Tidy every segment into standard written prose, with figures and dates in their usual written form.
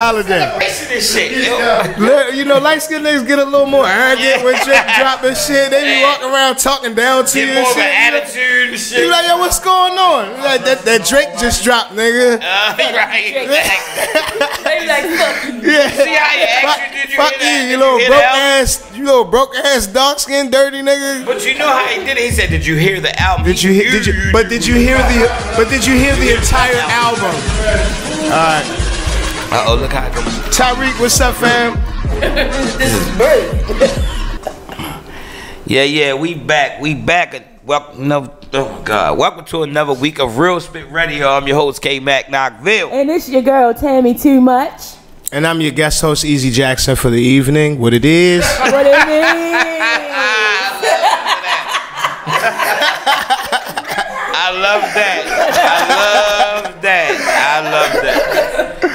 holiday. This shit, You know, light skinned niggas get a little more arrogant when Drake dropping shit. They be walking around talking down to you. Get more of shit. an attitude and shit. You like, yo, what's going on? Like, that Drake just dropped, nigga. Right. They be like, fuck you. Yeah. See how you actually did you Fuck hear that? you little broke ass, dark skinned, dirty nigga. But you know how he did it? He said, "Did you hear the album?" Did you hear the entire album? Alright. Uh-oh, look how it comes. Tyreek, what's up, fam? This is great. Yeah, we back. Welcome to another week of Real Spit Radio. I'm your host, K-Mac Knoxville. And it's your girl, Tammy Too Much. And I'm your guest host, Easy Jackson, for the evening. What it is? What it means. I love that.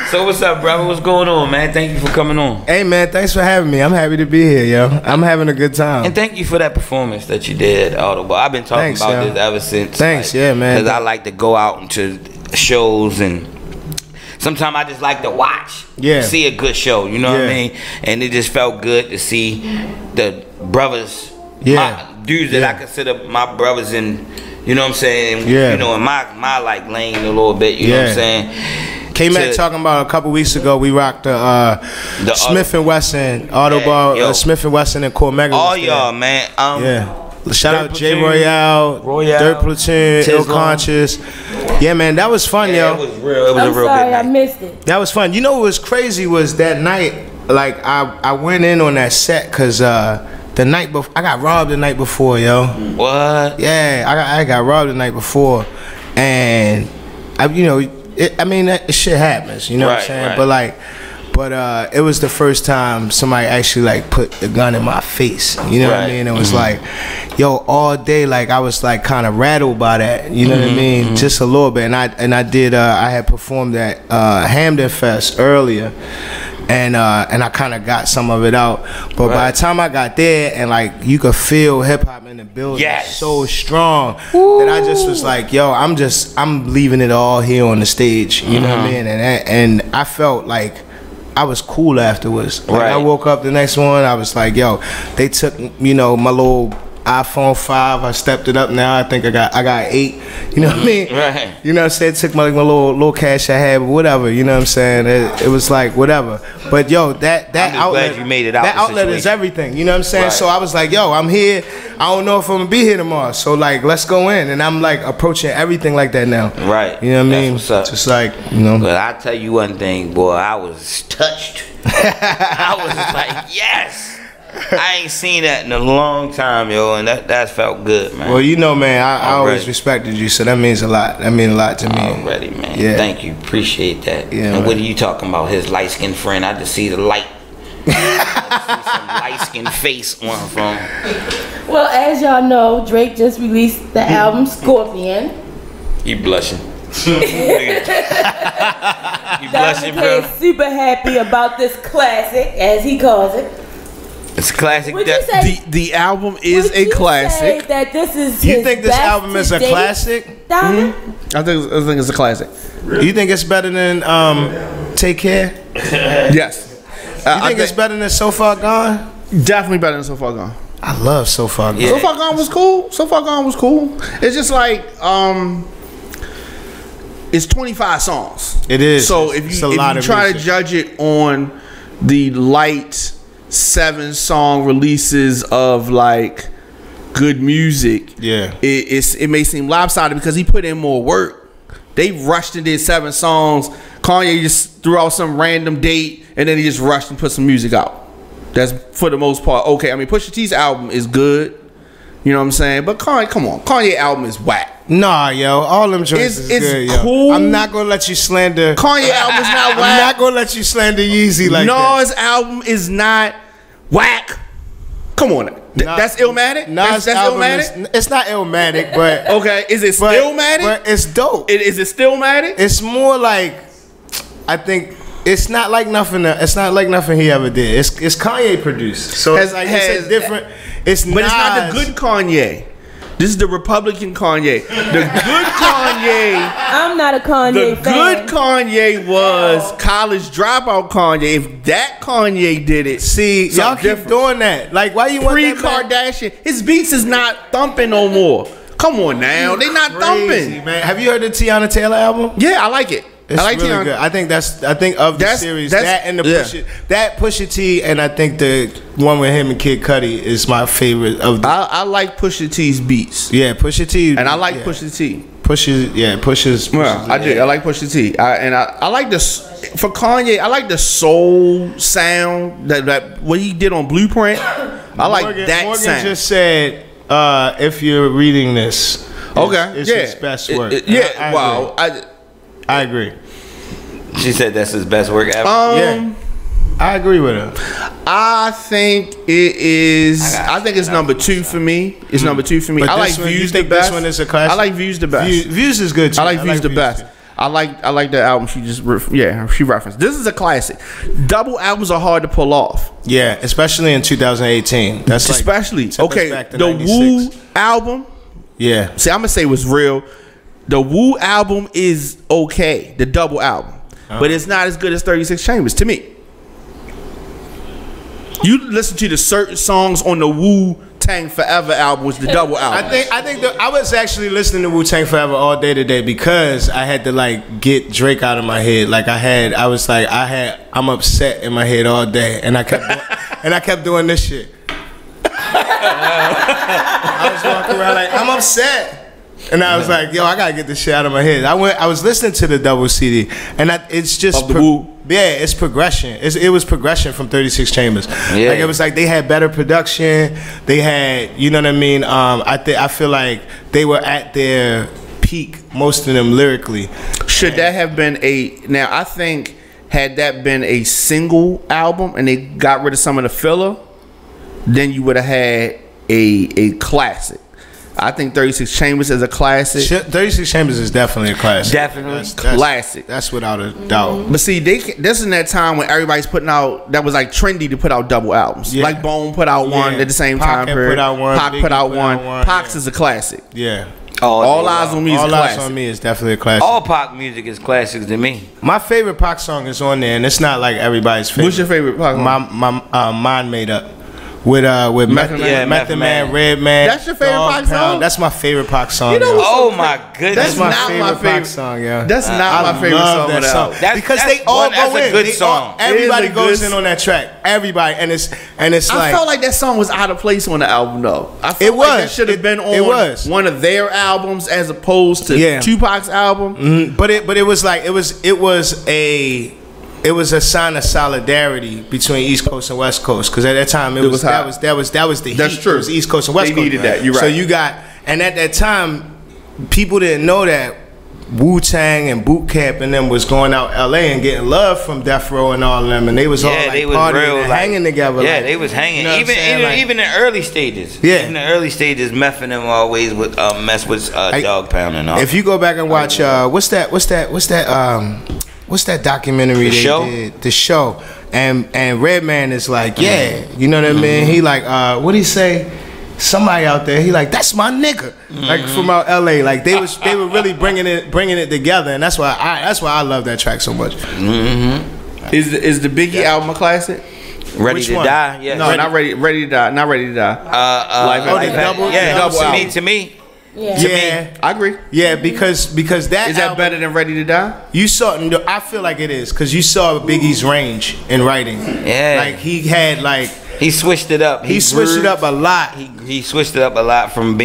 So what's up, brother? What's going on, man? Thank you for coming on. Hey, man, thanks for having me. I'm happy to be here, yo. I'm having a good time. And thank you for that performance that you did at Audible. I've been talking about this ever since. Thanks, yeah, man. Because I like to go out into shows and sometimes I just like to watch. Yeah. See a good show, you know what I mean? And it just felt good to see the brothers, dudes that I consider my brothers in, you know what I'm saying? Yeah. You know, in my like lane a little bit, you know what I'm saying? K-Mac talking about a couple weeks ago, we rocked the Smith & Wesson, Audible, Smith & Wesson and Cormega. All y'all, man. Shout out J Royale, Dirt Platoon, Ill Conscious. Yeah, man, that was fun, yo. It was real. It was a real sorry, good night. I missed it. That was fun. You know what was crazy was that night, like, I went in on that set because the night before, I got robbed the night before, yo. What? Yeah, I got robbed the night before. And, that shit happens, you know what I'm saying? Right. But it was the first time somebody actually like put the gun in my face. You know what I mean? It was like, yo, all day, like I was like kind of rattled by that. You know what I mean? Just a little bit. And I had performed at Hamden Fest earlier, and I kind of got some of it out. But by the time I got there, and like you could feel hip hop in the building so strong that I just was like, yo, I'm leaving it all here on the stage. You know what I mean? And I felt like I was cool afterwards. Like I woke up the next one, I was like, yo, they took, my little iPhone 5, I stepped it up now. I think I got 8. You know what I mean? Right. You know what I'm saying? Took my little cash I had, but whatever. You know what I'm saying? It was like whatever. But yo, that outlet, glad you made it out. That outlet is everything. You know what I'm saying? Right. So I was like, yo, I'm here. I don't know if I'm gonna be here tomorrow. So like, let's go in. And I'm like approaching everything like that now. Right. You know what I mean? What's up. Just like, But I tell you one thing, boy, I was touched. I was like, yes. I ain't seen that in a long time, yo, and that felt good, man. Well, man, I always respected you, so that means a lot. That means a lot to me. Already, man. Yeah. Thank you. Appreciate that. Yeah, and what are you talking about? His light-skinned friend. I just see the light. I see some light-skinned face on her phone. Well, as y'all know, Drake just released the album Scorpion. You blushing. You blushing, bro? Is super happy about this classic, as he calls it. It's a classic. The album is a classic. Say that this is you think this album is a classic? Diamond? I think it's a classic. You think it's better than Take Care? Yes. You think it's better than So Far Gone? Definitely better than So Far Gone. I love So Far Gone. So Far Gone was cool. So Far Gone was cool. It's just like it's 25 songs. It is. So if you try to judge it on the light 7-song releases of like good music, it may seem lopsided because he put in more work. They rushed and did 7 songs. Kanye just threw out some random date and then he just rushed and put some music out. That's for the most part okay. I mean, Pusha T's album is good, you know what I'm saying, but Kanye, come on, Kanye album is whack. Nah, yo, all them joints is good, cool. Yo. I'm not gonna let you slander Kanye album is not whack. I'm not gonna let you slander Yeezy like that. Nas album is not whack. Come on, that's Illmatic. That's Illmatic. It's not Illmatic, but okay. Is it Stillmatic? But it's dope. Is it Stillmatic? It's more like, I think it's not like nothing. It's not like nothing he ever did. It's Kanye produced, so it's a different. It's but it's not the good Kanye. This is the Republican Kanye. The good Kanye. I'm not a Kanye fan. The good Kanye was college dropout Kanye. If that Kanye did it, see, y'all keep doing that. Like, why you want that pre-Kardashian? His beats is not thumping no more. Come on now, they not thumping. Man, have you heard the Tiana Taylor album? Yeah, I like it. It's I like really Tiana. good. I think of the series, that and the Pusha T, and I think the one with him and Kid Cudi is my favorite of the. I like Pusha T's beats. Yeah, Pusha T, and I like Pusha T. Pusha's. Well, I do. I like Pusha T. I like this for Kanye. I like the soul sound that what he did on Blueprint. I like that Morgan sound. just said, if you're reading this, it's his best work. I agree. She said that's his best work ever. Yeah, I agree with her. I think it is. I think it's number 2 for me. It's number 2 for me. But I like one, Views you the think best. This one is a classic. I like Views the best. Views is good too. I like Views the best. Too. I like that album. She just she referenced. This is a classic. Double albums are hard to pull off. Yeah, especially in 2018. That's especially okay. The 96. Wu album. Yeah. See, I'm gonna say what's real. The Wu album is okay. The double album, but it's not as good as 36 Chambers to me. You listen to the certain songs on the Wu Tang Forever album, was the double album. I was actually listening to Wu Tang Forever all day today because I had to like get Drake out of my head. Like I'm upset in my head all day, and I kept doing this shit. I was walking around like I'm upset. And I was like, yo, I gotta get this shit out of my head. I was listening to the double CD, and it's just it's progression. It was progression from 36 Chambers. Yeah. Like it was like they had better production. They had, you know what I mean. I feel like they were at their peak, most of them lyrically. Should that have been now? I think had that been a single album and they got rid of some of the filler, then you would have had a classic. I think 36 Chambers is a classic. 36 Chambers is definitely a classic. Definitely. Classic. That's without a doubt. But see, this is in that time when everybody's putting out, that was like trendy to put out double albums. Yeah. Like Bone put out one at the same time period. Put out one. Pac put out one. Pac's is a classic. Yeah. All Eyes on Me is classic. All Eyes on Me is definitely a classic. All Pac music is classics to me. My favorite Pac song is on there, and it's not like everybody's favorite. What's your favorite Pac song? My Mind Made Up. With Method Man, Redman. That's your favorite Pac song? That's my favorite Pac song. You know oh my goodness. That's my favorite Pac song, yo. That's not my favorite song. That song. Because they all go in. That's a good song. Everybody goes in on that track. Everybody, and it's like I felt like that song was out of place on the album though. I felt like that should have been on one of their albums as opposed to Tupac's album. Mm-hmm. But it was like it was a sign of solidarity between East Coast and West Coast, because at that time that was the heat. That's true. It was East Coast and West Coast. They needed that. You're right. So you got, and at that time, people didn't know that Wu-Tang and Boot Camp and them was going out LA and getting love from Death Row and all of them, and they was all like partying and hanging together. Yeah, like, they was hanging. You know Even in the early stages. Yeah. In the early stages, Meth and them always would mess with Dog Pound and all. If you go back and watch what's that documentary they did? The Show. And Redman is like, yeah, you know what I mean? He like, what'd he say? Somebody out there, he like, that's my nigga. Like from out LA. Like they were really bringing it together, and that's why I love that track so much. Is the Biggie album a classic? Ready to Die? Yeah. No, not ready to die. Not Ready to Die. Double album. To me. Yeah, I agree. Yeah, because that is that better than Ready to Die? You saw. I feel like it is, because you saw Biggie's range in writing. Yeah, like he had he switched it up. He switched it up a lot. He switched it up a lot from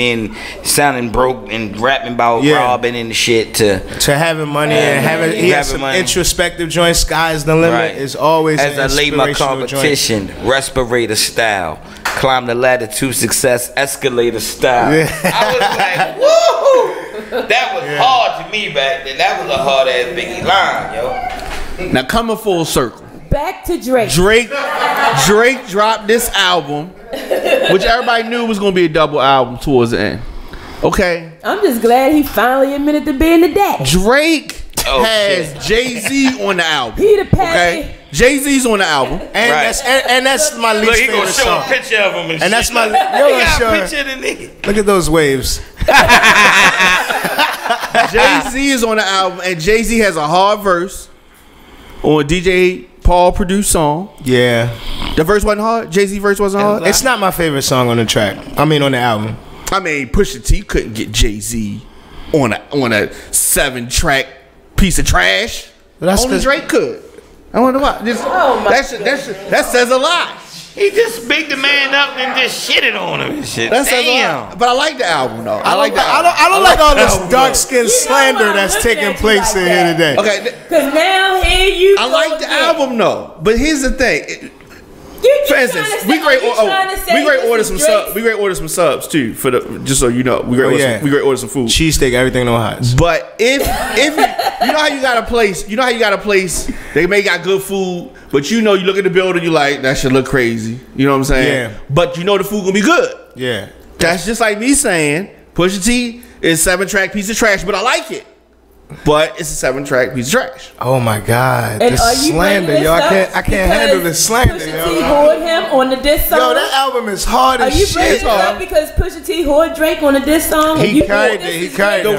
sounding broke and rapping about robbing and shit to having money and having. He has some introspective joints. Sky's the limit. Right. Is always as I laid my competition, respirator style, climb the ladder to success, escalator style. Yeah. I was like, woo! That was hard to me back then. That was a hard ass Biggie line, yo. Now coming full circle. Back to Drake. Drake dropped this album, which everybody knew was gonna be a double album towards the end. Okay. I'm just glad he finally admitted to being the dad. Drake has Jay-Z on the album. He the petty. Okay, Jay-Z's on the album, and that's my least favorite gonna show song. a picture of him and that's shit. my. He got Yo, a picture of the nigga. look at those waves. Jay-Z is on the album, and Jay-Z has a hard verse on DJ Paul produced song. Yeah, the verse wasn't hard. Jay-Z verse wasn't hard. It's not my favorite song on the track. I mean, on the album. I mean, Pusha T couldn't get Jay-Z on a 7-track piece of trash. That's Only Drake could. I wonder why. That says a lot. He just bigged the man up and just shitted on him and shit. That says a lot. But I like the album though. I don't like all this dark skin slander that's taking place in here today. Okay. Because now here you I like the album though. But here's the thing. For instance, we great order some subs. We great order some subs too for the just so you know. We great order some food. Cheesesteak, everything no hots. But if you know how you got a place, they may got good food, but you look at the building, you like that should look crazy. You know what I'm saying? Yeah. But you know the food gonna be good. Yeah. That's just like me saying Pusha T is 7-track piece of trash, but I like it. But it's a 7-track piece of trash. Oh my God, And this slander, yo! I can't handle this slander, Pusha T yo. hoard him on the diss song. Yo, that album is hard as shit. Are you bringing it up because Pusha T hoard Drake on the diss song? He kinda. The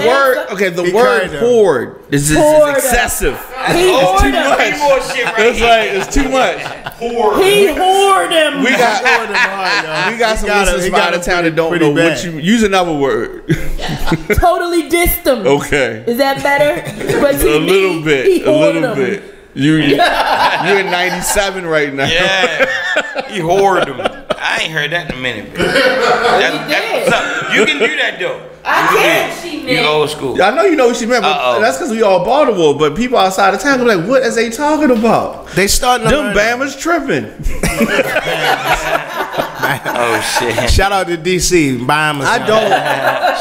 word hoard is excessive. He hoard him. It's too much. He hoard him. We got some listeners from out of town that don't know what you use. Another word. Totally dissed him. Okay. Is that better? But a little bit. You in 97 right now. Yeah. He hoarded him. I ain't heard that in a minute. That's what's up. You can do that though. You old school. I know you know what she meant, but that's because we all Baltimore. But people outside of town go like, "What is they talking about?" They starting to them Bama's tripping. Oh shit! Shout out to DC Bahamas. I don't.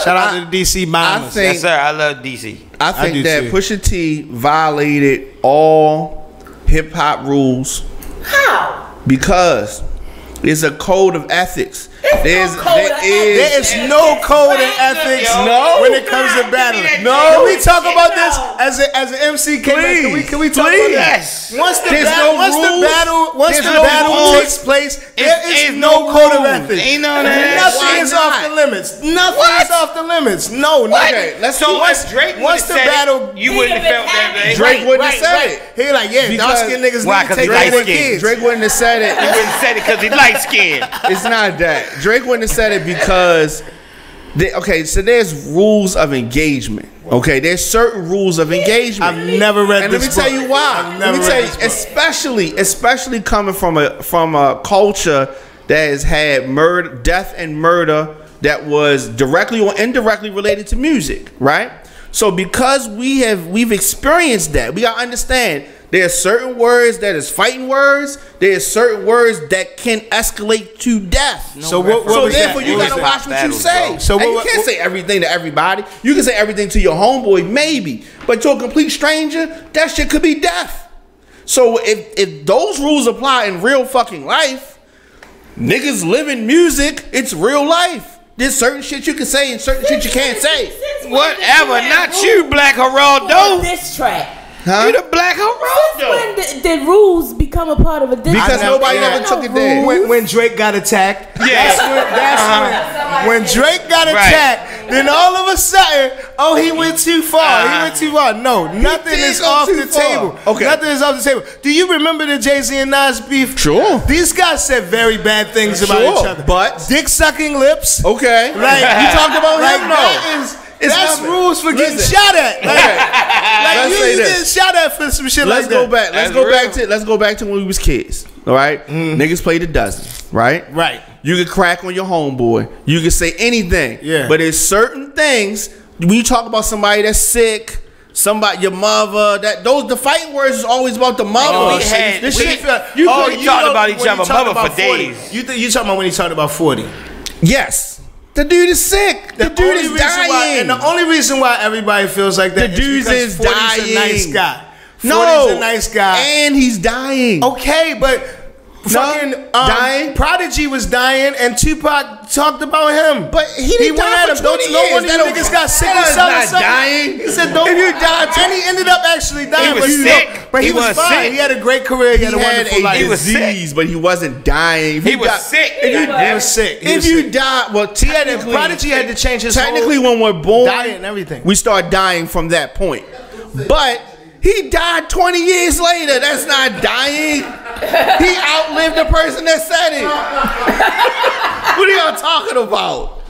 Shout out to the DC Bahamas. Yes, sir. I love DC. I think that Pusha T violated all hip hop rules. How? Because it's a code of ethics. There is no code of ethics when it comes to battling. Can we talk about this as an MC? Can we talk about that? Once the battle takes place, there is no code of ethics. Nothing is off the limits. Nothing is off the limits. No. Okay, once Drake once the battle, you wouldn't have felt that way. Drake wouldn't have said it. He like, dark skinned niggas need to take care of their kids. Drake wouldn't have said it. He wouldn't have said it because he light skinned. It's not that. Drake wouldn't have said it because so there's rules of engagement. Okay, there's certain rules of engagement. I've never read this book. Let me tell you why. Let me tell you, especially coming from a culture that has had death and murder that was directly or indirectly related to music, right? So because we've experienced that, we gotta understand there's certain words that is fighting words. There's certain words that can escalate to death. So therefore, you gotta watch what you say. So you can't say everything to everybody. You can say everything to your homeboy, maybe, but to a complete stranger, that shit could be death. So if those rules apply in real fucking life, niggas live in music. It's real life. There's certain shit you can say and certain shit you can't say. Whatever, not you, Black Geraldo. This track. Huh? You the Black Geraldo. When did rules become a part of a diss? Because nobody ever took it there. When Drake got attacked. That's when Drake got attacked. Then all of a sudden, he went too far. He went too far. No, nothing is off the table. Okay. Nothing is off the table. Do you remember the Jay-Z and Nas beef? Sure. These guys said very bad things about each other. But dick sucking lips. Okay. Like you talked about him. No. That's rules for getting shot at. Like you getting shot at for some shit like that. Let's go back to when we was kids. All right, niggas played a dozen. Right. You could crack on your homeboy. You could say anything. Yeah. But there's certain things when you talk about somebody that's sick. Somebody, your mother, the fighting words is always about the mother. We talked about each other mother for days. You talking about when he talked about 40? Yes. The dude is sick. The dude is dying. And the only reason why everybody feels like that is because 40's a nice guy. 40's a nice guy. And he's dying. Okay, but fucking dying. Prodigy was dying, and Tupac talked about him. But he went at him. Don't you know one of you niggas got sick or something? Dying. He said, "Don't you die?" And he ended up actually dying. He was sick. But he was fine. Sick. He had a great career. He had a wonderful life. He was disease, but he wasn't dying. He was sick. He was sick. If you die, well, Prodigy had to change his technically when we're born, diet and everything. We start dying from that point. But he died 20 years later. That's not dying. He outlived the person that said it. What are y'all talking about?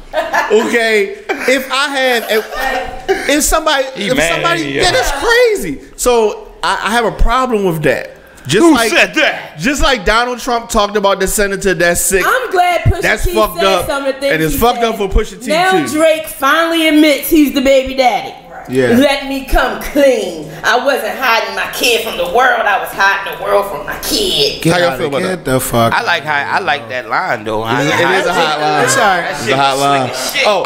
Okay, if somebody, yeah, that's crazy. So I have a problem with that. Who said that? Just like Donald Trump talked about the senator that's sick. I'm glad Pusha that's T fucked said up, some of the things and it's fucked up for Pusha T now too. Now Drake finally admits he's the baby daddy. Yeah. Let me come clean. I wasn't hiding my kid from the world. I was hiding the world from my kid. How y'all feel about that? The fuck. I like that line though. It is a hot line. It's alright. It's a hot line. Oh,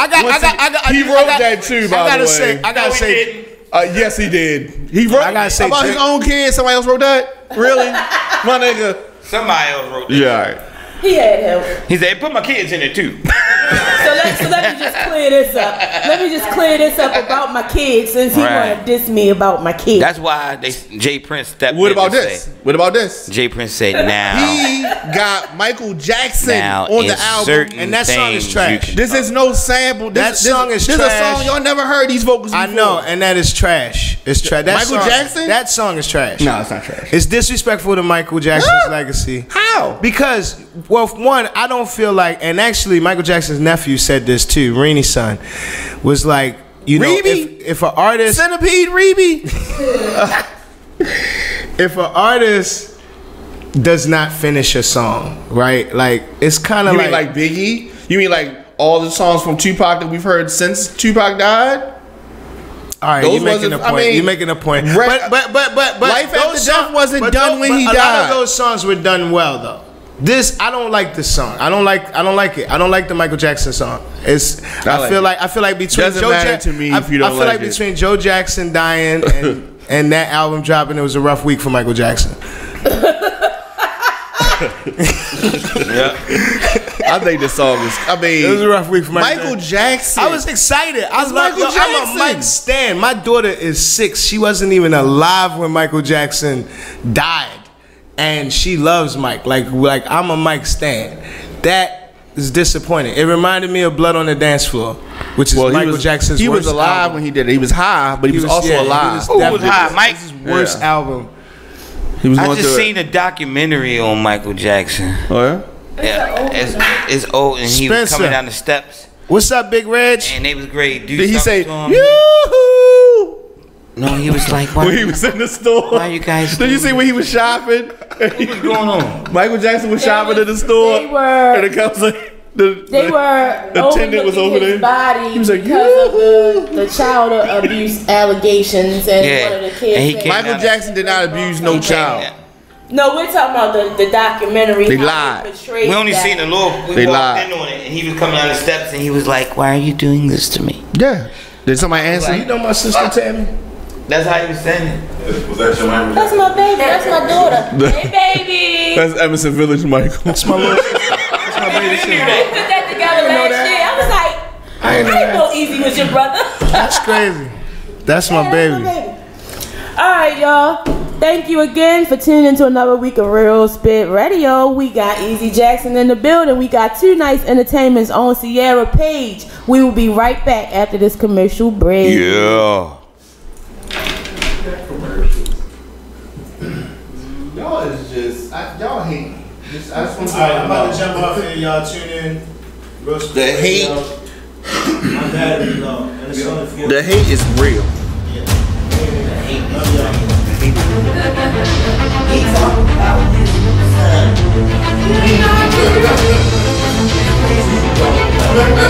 he wrote that too. By the way, I gotta say. Yes, he did. He wrote about his own kid. Somebody else wrote that. Really, my nigga. Somebody else wrote that. Yeah. All right. He had him. He said, "Put my kids in it too." So let me just clear this up. Let me just clear this up about my kids, since he want to diss me about my kids. That's why Jay Prince stepped in. What about this? What about this? Jay Prince said, "Now he got Michael Jackson on the album, and that song is trash. This is no sample. That song is trash. This is a song y'all never heard these vocals before. I know, and that is trash. It's trash. Michael Jackson? That song is trash. No, it's not trash. It's disrespectful to Michael Jackson's legacy. How? Because, well, one, I don't feel like, and actually Michael Jackson's nephew said this too, Reenie's son, was like, you know, if an artist... Centipede Reeby? If an artist does not finish a song, right? Like, it's kind of like... You mean like Biggie? You mean like all the songs from Tupac that we've heard since Tupac died? All right, you're making a point. You're making a point. But Life After Death wasn't done when he died. A lot of those songs were done well though. This, I don't like this song. I don't like it. I don't like the Michael Jackson song. I feel like between Joe Jackson, between Joe Jackson dying and that album dropping, it was a rough week for Michael Jackson. Yeah. I think this song is. I mean, it was a rough week for Michael Jackson. I was excited. I'm a Mike stan. My daughter is 6. She wasn't even alive when Michael Jackson died, and she loves Mike. Like I'm a Mike stan. That is disappointing. It reminded me of Blood on the Dance Floor, which is Michael Jackson's. He worst was alive album. when he did it. He was high, but he was also alive. Who was high? Mike's worst album. I just seen a documentary on Michael Jackson. Oh yeah? Yeah, it's old, and he was coming down the steps. What's up, Big Reg? And they was great. Did he say yoo-hoo? No, he was like, when he was in the store. Why you guys? Did you see when he was shopping? What was going on? Michael Jackson was shopping in the store. They were. And it comes like the attendant was over there. Body he was like, because of the child abuse allegations, and one of the kids. Michael Jackson did not abuse no child. No, we're talking about the documentary. They lied. We only seen the little. We walked in on it, and he was coming down the steps, and he was like, "Why are you doing this to me?" Yeah. Did somebody answer? You know my sister Tammy. That's how he was saying it. Was that your mom? That's my baby. That's my daughter. Hey, baby. That's Emerson Village, Michael. That's my little sister. That's my baby sister. We put that together last year. I was like, I didn't know Easy was your brother. That's crazy. That's my baby. All right, y'all. Thank you again for tuning into another week of Real Spit Radio. We got Easy Jackson in the building. We got Two Nights Entertainment's own Sierra Page. We will be right back after this commercial break. Yeah. Y'all is just, y'all hate me. I just want to I'm about to jump off here. Y'all tune in. Real Spit The hate. My battery low. And it's only 4. The hate is real. Yeah. The hate. Love y'all.